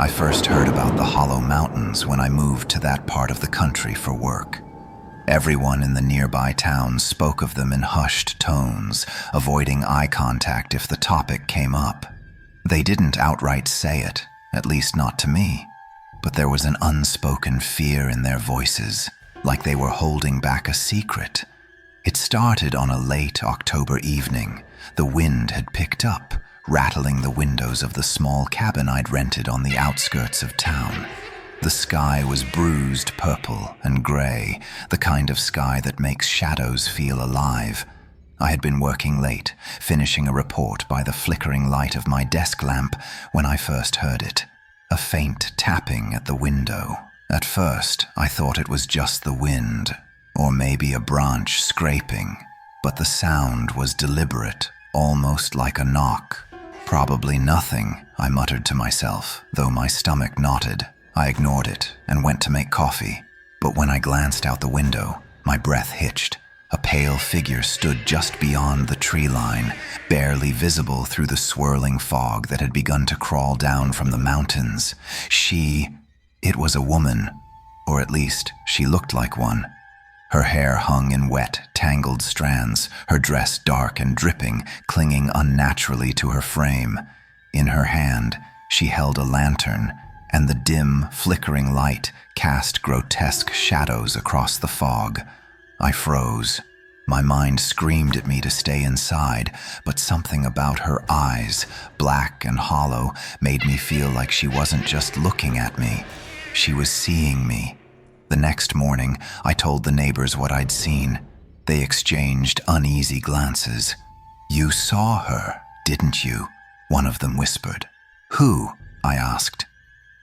I first heard about the Hollow Mountains when I moved to that part of the country for work. Everyone in the nearby towns spoke of them in hushed tones, avoiding eye contact if the topic came up. They didn't outright say it, at least not to me, but there was an unspoken fear in their voices, like they were holding back a secret. It started on a late October evening. The wind had picked up, rattling the windows of the small cabin I'd rented on the outskirts of town. The sky was bruised purple and gray, the kind of sky that makes shadows feel alive. I had been working late, finishing a report by the flickering light of my desk lamp when I first heard it. A faint tapping at the window. At first, I thought it was just the wind, or maybe a branch scraping, but the sound was deliberate, almost like a knock. Probably nothing, I muttered to myself, though my stomach knotted. I ignored it and went to make coffee, but when I glanced out the window, my breath hitched. A pale figure stood just beyond the tree line, barely visible through the swirling fog that had begun to crawl down from the mountains. It was a woman, or at least she looked like one. Her hair hung in wet, tangled strands, her dress dark and dripping, clinging unnaturally to her frame. In her hand, she held a lantern, and the dim, flickering light cast grotesque shadows across the fog. I froze. My mind screamed at me to stay inside, but something about her eyes, black and hollow, made me feel like she wasn't just looking at me. She was seeing me. The next morning, I told the neighbors what I'd seen. They exchanged uneasy glances. "You saw her, didn't you?" one of them whispered. "Who?" I asked.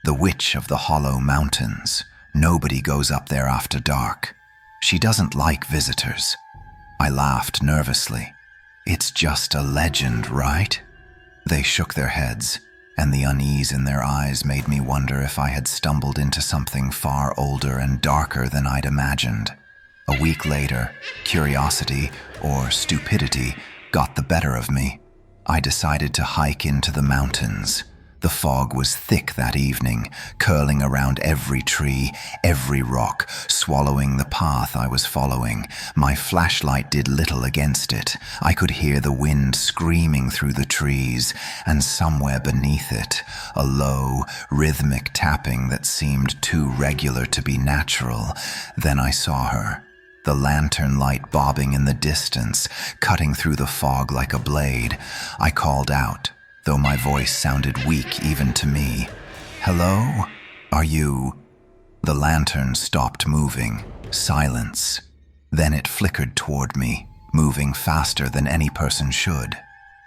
"The Witch of the Hollow Mountains. Nobody goes up there after dark. She doesn't like visitors." I laughed nervously. "It's just a legend, right?" They shook their heads, and the unease in their eyes made me wonder if I had stumbled into something far older and darker than I'd imagined. A week later, curiosity, or stupidity, got the better of me. I decided to hike into the mountains. The fog was thick that evening, curling around every tree, every rock, swallowing the path I was following. My flashlight did little against it. I could hear the wind screaming through the trees, and somewhere beneath it, a low, rhythmic tapping that seemed too regular to be natural. Then I saw her. The lantern light bobbing in the distance, cutting through the fog like a blade. I called out, though my voice sounded weak even to me. "Hello? Are you—" The lantern stopped moving. Silence. Then it flickered toward me, moving faster than any person should.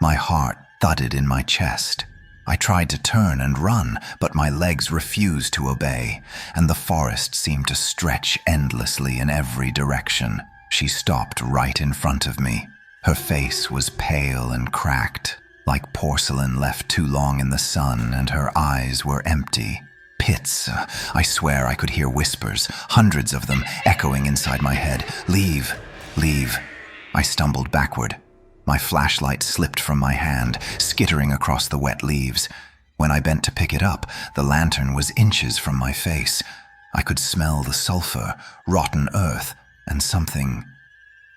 My heart thudded in my chest. I tried to turn and run, but my legs refused to obey, and the forest seemed to stretch endlessly in every direction. She stopped right in front of me. Her face was pale and cracked, like porcelain left too long in the sun, and her eyes were empty. Pits. I swear I could hear whispers, hundreds of them, echoing inside my head. "Leave, leave." I stumbled backward. My flashlight slipped from my hand, skittering across the wet leaves. When I bent to pick it up, the lantern was inches from my face. I could smell the sulfur, rotten earth, and something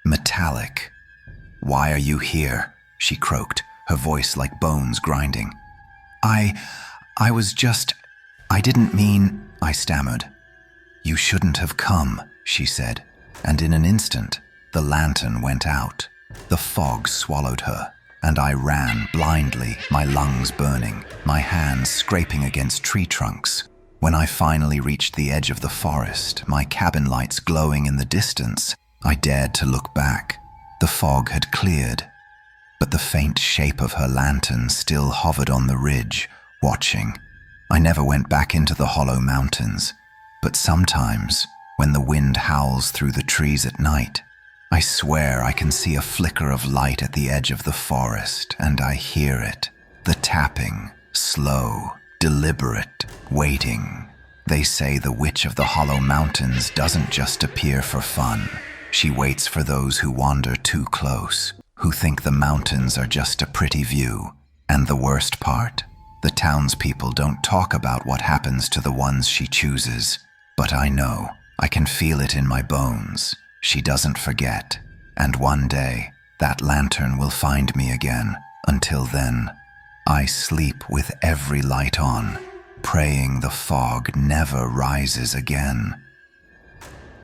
metallic. "Why are you here?" she croaked, her voice like bones grinding. I was just... I didn't mean..." I stammered. "You shouldn't have come," she said, and in an instant, the lantern went out. The fog swallowed her, and I ran blindly, my lungs burning, my hands scraping against tree trunks. When I finally reached the edge of the forest, my cabin lights glowing in the distance, I dared to look back. The fog had cleared, but the faint shape of her lantern still hovered on the ridge, watching. I never went back into the Hollow Mountains, but sometimes, when the wind howls through the trees at night, I swear I can see a flicker of light at the edge of the forest, and I hear it. The tapping, slow, deliberate, waiting. They say the Witch of the Hollow Mountains doesn't just appear for fun. She waits for those who wander too close, who think the mountains are just a pretty view. And the worst part? The townspeople don't talk about what happens to the ones she chooses, but I know, I can feel it in my bones. She doesn't forget, and one day, that lantern will find me again. Until then, I sleep with every light on, praying the fog never rises again.